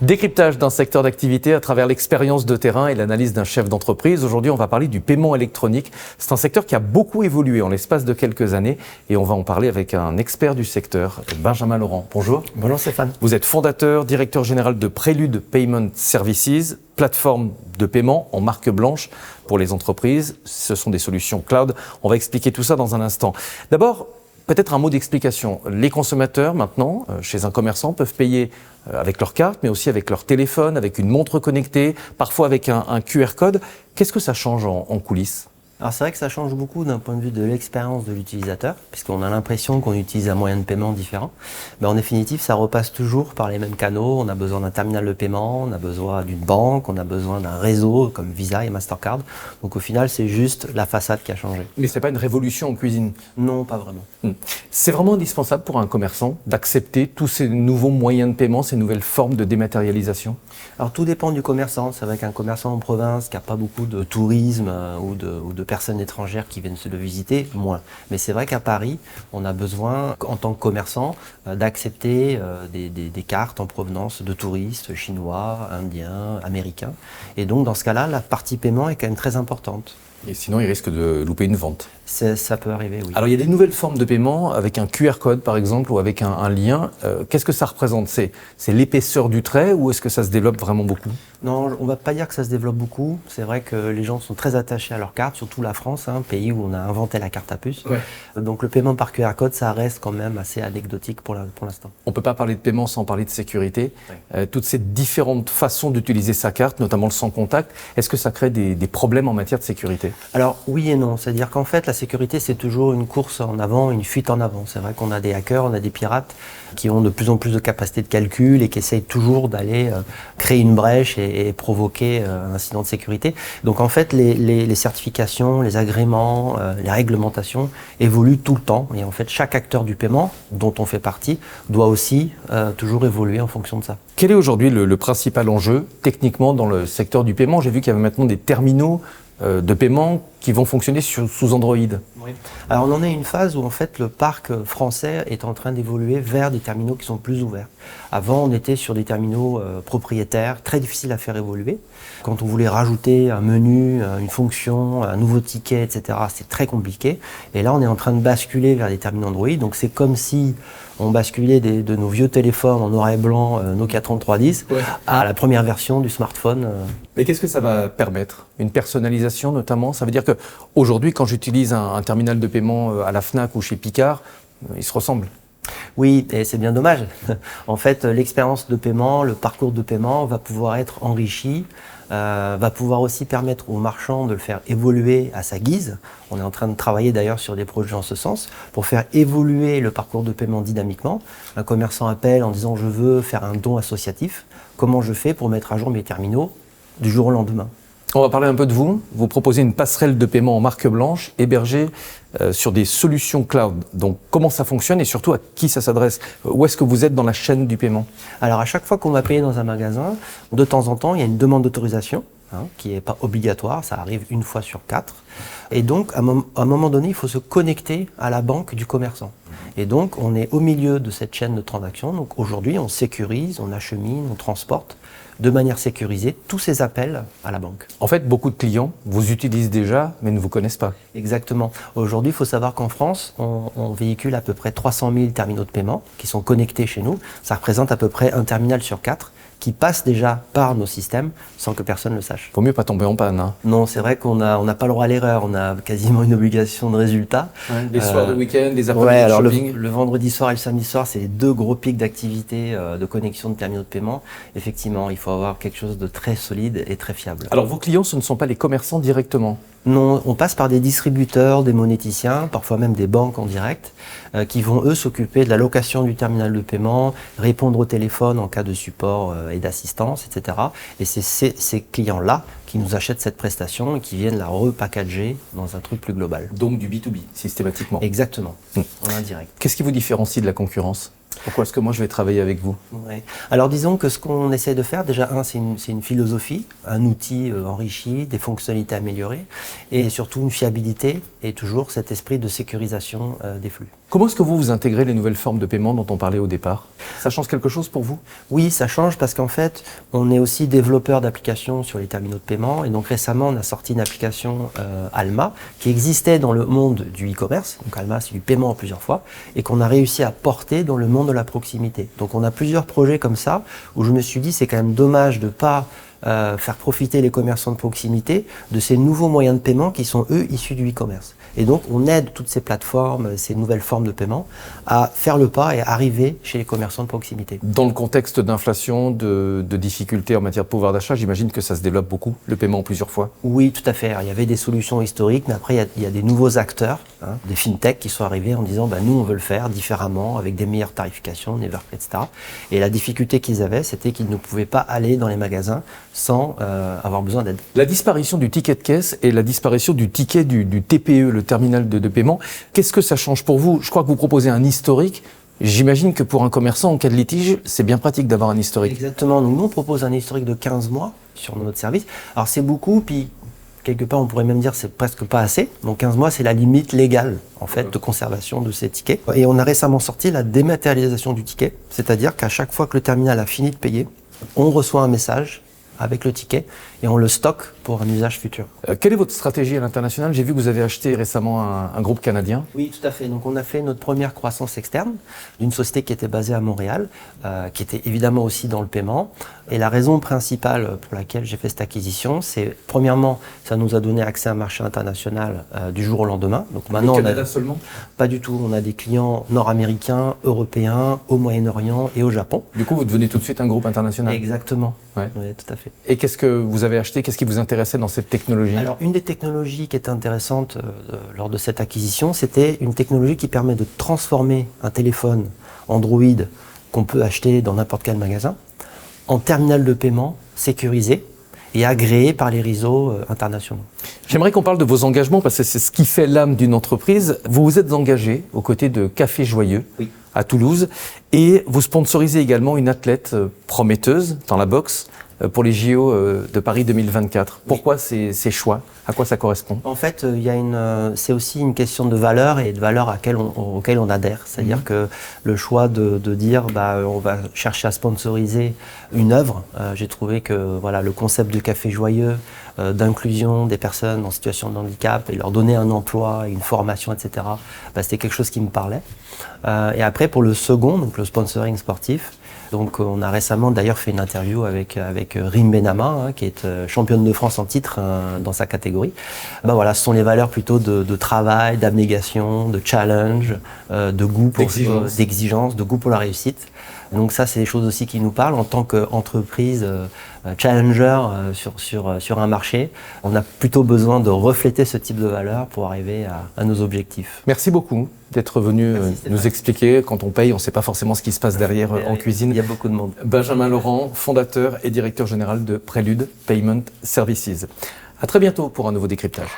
Décryptage d'un secteur d'activité à travers l'expérience de terrain et l'analyse d'un chef d'entreprise. Aujourd'hui, on va parler du paiement électronique. C'est un secteur qui a beaucoup évolué en l'espace de quelques années et on va en parler avec un expert du secteur, Benjamin Laurent. Bonjour. Bonjour Stéphane. Vous êtes fondateur, directeur général de Prelude Payment Services, plateforme de paiement en marque blanche pour les entreprises. Ce sont des solutions cloud. On va expliquer tout ça dans un instant. D'abord, peut-être un mot d'explication. Les consommateurs, maintenant, chez un commerçant, peuvent payer avec leur carte, mais aussi avec leur téléphone, avec une montre connectée, parfois avec un QR code. Qu'est-ce que ça change en coulisses ? Alors c'est vrai que ça change beaucoup d'un point de vue de l'expérience de l'utilisateur, puisqu'on a l'impression qu'on utilise un moyen de paiement différent. Mais en définitive, ça repasse toujours par les mêmes canaux. On a besoin d'un terminal de paiement, on a besoin d'une banque, on a besoin d'un réseau comme Visa et Mastercard. Donc au final, c'est juste la façade qui a changé. Mais ce n'est pas une révolution en cuisine ? Non, pas vraiment. C'est vraiment indispensable pour un commerçant d'accepter tous ces nouveaux moyens de paiement, ces nouvelles formes de dématérialisation ? Alors tout dépend du commerçant. C'est vrai qu'un commerçant en province qui n'a pas beaucoup de tourisme ou de personnes étrangères qui viennent se le visiter, moins. Mais c'est vrai qu'à Paris, on a besoin, en tant que commerçant, d'accepter des cartes en provenance de touristes chinois, indiens, américains. Et donc dans ce cas-là, la partie paiement est quand même très importante. Et sinon, il risque de louper une vente. Ça peut arriver, oui. Alors, il y a des nouvelles formes de paiement avec un QR code, par exemple, ou avec un lien. Qu'est-ce que ça représente ? C'est l'épaisseur du trait ou est-ce que ça se développe vraiment beaucoup ? Non, on ne va pas dire que ça se développe beaucoup. C'est vrai que les gens sont très attachés à leur carte, surtout la France, pays où on a inventé la carte à puce. Ouais. Donc, le paiement par QR code, ça reste quand même assez anecdotique pour l'instant. On ne peut pas parler de paiement sans parler de sécurité. Ouais. Toutes ces différentes façons d'utiliser sa carte, notamment le sans contact, est-ce que ça crée des problèmes en matière de sécurité ? Alors, oui et non. C'est-à-dire qu'en fait, la sécurité, c'est toujours une course en avant, une fuite en avant. C'est vrai qu'on a des hackers, on a des pirates qui ont de plus en plus de capacité de calcul et qui essayent toujours d'aller créer une brèche et provoquer un incident de sécurité. Donc en fait, les certifications, les agréments, les réglementations évoluent tout le temps. Et en fait, chaque acteur du paiement, dont on fait partie, doit aussi toujours évoluer en fonction de ça. Quel est aujourd'hui le principal enjeu techniquement dans le secteur du paiement ? J'ai vu qu'il y avait maintenant des terminaux de paiement qui vont fonctionner sous Android. Oui. Alors on en est à une phase où en fait le parc français est en train d'évoluer vers des terminaux qui sont plus ouverts. Avant on était sur des terminaux propriétaires, très difficiles à faire évoluer. Quand on voulait rajouter un menu, une fonction, un nouveau ticket, etc., c'est très compliqué. Et là on est en train de basculer vers des terminaux Android. Donc c'est comme si on basculait de nos vieux téléphones en noir et blanc Nokia 3310 à la première version du smartphone. Mais qu'est-ce que ça va permettre ? Une personnalisation notamment ? Ça veut dire qu'aujourd'hui, quand j'utilise un terminal de paiement à la Fnac ou chez Picard, ils se ressemblent. Oui, et c'est bien dommage. En fait, l'expérience de paiement, le parcours de paiement va pouvoir être enrichi, va pouvoir aussi permettre aux marchands de le faire évoluer à sa guise. On est en train de travailler d'ailleurs sur des projets en ce sens pour faire évoluer le parcours de paiement dynamiquement. Un commerçant appelle en disant « je veux faire un don associatif ». Comment je fais pour mettre à jour mes terminaux du jour au lendemain ? On va parler un peu de vous. Vous proposez une passerelle de paiement en marque blanche, hébergée sur des solutions cloud. Donc, comment ça fonctionne et surtout à qui ça s'adresse ? Où est-ce que vous êtes dans la chaîne du paiement ? Alors, à chaque fois qu'on va payer dans un magasin, de temps en temps, il y a une demande d'autorisation qui n'est pas obligatoire. Ça arrive une fois sur 4. Et donc, à un moment donné, il faut se connecter à la banque du commerçant. Et donc, on est au milieu de cette chaîne de transactions. Donc, aujourd'hui, on sécurise, on achemine, on transporte de manière sécurisée tous ces appels à la banque. En fait, beaucoup de clients vous utilisent déjà, mais ne vous connaissent pas. Exactement. Aujourd'hui, il faut savoir qu'en France, on véhicule à peu près 300 000 terminaux de paiement qui sont connectés chez nous. Ça représente à peu près un terminal sur 4 qui passe déjà par nos systèmes sans que personne ne le sache. Faut mieux pas tomber en panne. Hein. Non, c'est vrai qu'on n'a pas le droit à l'erreur. On a quasiment une obligation de résultat. Ouais, les soirs de week-end, les après-midi de alors shopping. Le vendredi soir et le samedi soir, c'est les deux gros pics d'activité de connexion de terminaux de paiement. Effectivement, il faut avoir quelque chose de très solide et très fiable. Alors vos clients, ce ne sont pas les commerçants directement ? Non, on passe par des distributeurs, des monéticiens, parfois même des banques en direct, qui vont eux s'occuper de la location du terminal de paiement, répondre au téléphone en cas de support et d'assistance, etc. Et c'est ces clients-là qui nous achètent cette prestation et qui viennent la repackager dans un truc plus global. Donc du B2B, systématiquement. Exactement, en indirect. Qu'est-ce qui vous différencie de la concurrence ? Pourquoi est-ce que moi je vais travailler avec vous ? Ouais. Alors disons que ce qu'on essaie de faire, déjà c'est une philosophie, un outil enrichi, des fonctionnalités améliorées et surtout une fiabilité et toujours cet esprit de sécurisation des flux. Comment est-ce que vous intégrez les nouvelles formes de paiement dont on parlait au départ? Ça change quelque chose pour vous? Oui, ça change parce qu'en fait, on est aussi développeur d'applications sur les terminaux de paiement. Et donc récemment, on a sorti une application Alma qui existait dans le monde du e-commerce. Donc Alma, c'est du paiement en plusieurs fois et qu'on a réussi à porter dans le monde de la proximité. Donc on a plusieurs projets comme ça où je me suis dit c'est quand même dommage de ne pas faire profiter les commerçants de proximité de ces nouveaux moyens de paiement qui sont eux issus du e-commerce. Et donc on aide toutes ces plateformes, ces nouvelles formes de paiement à faire le pas et arriver chez les commerçants de proximité. Dans le contexte d'inflation, de difficultés en matière de pouvoir d'achat, j'imagine que ça se développe beaucoup, le paiement en plusieurs fois? Oui, tout à fait. Il y avait des solutions historiques, mais après il y a des nouveaux acteurs, des fintechs qui sont arrivés en disant nous on veut le faire différemment, avec des meilleures tarifications, Neverpay, etc. Et la difficulté qu'ils avaient, c'était qu'ils ne pouvaient pas aller dans les magasins sans avoir besoin d'aide. La disparition du ticket de caisse et la disparition du ticket du TPE, le terminal de paiement, qu'est-ce que ça change pour vous? Je crois que vous proposez un historique. J'imagine que pour un commerçant en cas de litige, c'est bien pratique d'avoir un historique. Exactement. Donc nous, on propose un historique de 15 mois sur notre service. Alors c'est beaucoup, puis quelque part, on pourrait même dire que c'est presque pas assez. Donc 15 mois, c'est la limite légale en fait de conservation de ces tickets. Et on a récemment sorti la dématérialisation du ticket, c'est-à-dire qu'à chaque fois que le terminal a fini de payer, on reçoit un message avec le ticket et on le stocke pour un usage futur. Quelle est votre stratégie à l'international? J'ai vu que vous avez acheté récemment un groupe canadien. Oui, tout à fait. Donc on a fait notre première croissance externe d'une société qui était basée à Montréal, qui était évidemment aussi dans le paiement. Et la raison principale pour laquelle j'ai fait cette acquisition, c'est premièrement, ça nous a donné accès à un marché international du jour au lendemain. Donc maintenant, Le Canada seulement? Pas du tout. On a des clients nord-américains, européens, au Moyen-Orient et au Japon. Du coup, vous devenez tout de suite un groupe international. Exactement. Ouais. Oui, tout à fait. Et qu'est-ce que vous avez acheté? Qu'est-ce qui vous intéressait dans cette technologie? Alors, une des technologies qui était intéressante lors de cette acquisition, c'était une technologie qui permet de transformer un téléphone Android qu'on peut acheter dans n'importe quel magasin en terminal de paiement sécurisé et agréé par les réseaux internationaux. J'aimerais qu'on parle de vos engagements parce que c'est ce qui fait l'âme d'une entreprise. Vous vous êtes engagé aux côtés de Café Joyeux à Toulouse et vous sponsorisez également une athlète prometteuse dans la boxe pour les JO de Paris 2024. Pourquoi ces choix? À quoi ça correspond? En fait, c'est aussi une question de valeur et de valeur auxquelles on adhère. C'est-à-dire que le choix de dire on va chercher à sponsoriser une œuvre, j'ai trouvé que voilà, le concept de Café Joyeux, d'inclusion des personnes en situation de handicap et leur donner un emploi, une formation, etc., c'était quelque chose qui me parlait. Et après, pour le second, donc le sponsoring sportif, donc on a récemment d'ailleurs fait une interview avec Rim Benama, qui est championne de France en titre dans sa catégorie. Voilà, ce sont les valeurs plutôt de travail, d'abnégation, de challenge, de goût pour d'exigence, de goût pour la réussite. Donc ça, c'est des choses aussi qui nous parlent en tant qu'entreprise challenger sur un marché. On a plutôt besoin de refléter ce type de valeurs pour arriver à nos objectifs. Merci beaucoup d'être venu nous expliquer. Quand on paye, on ne sait pas forcément ce qui se passe derrière en cuisine. Il y a beaucoup de monde. Benjamin Laurent, fondateur et directeur général de Prélude Payment Services. À très bientôt pour un nouveau décryptage.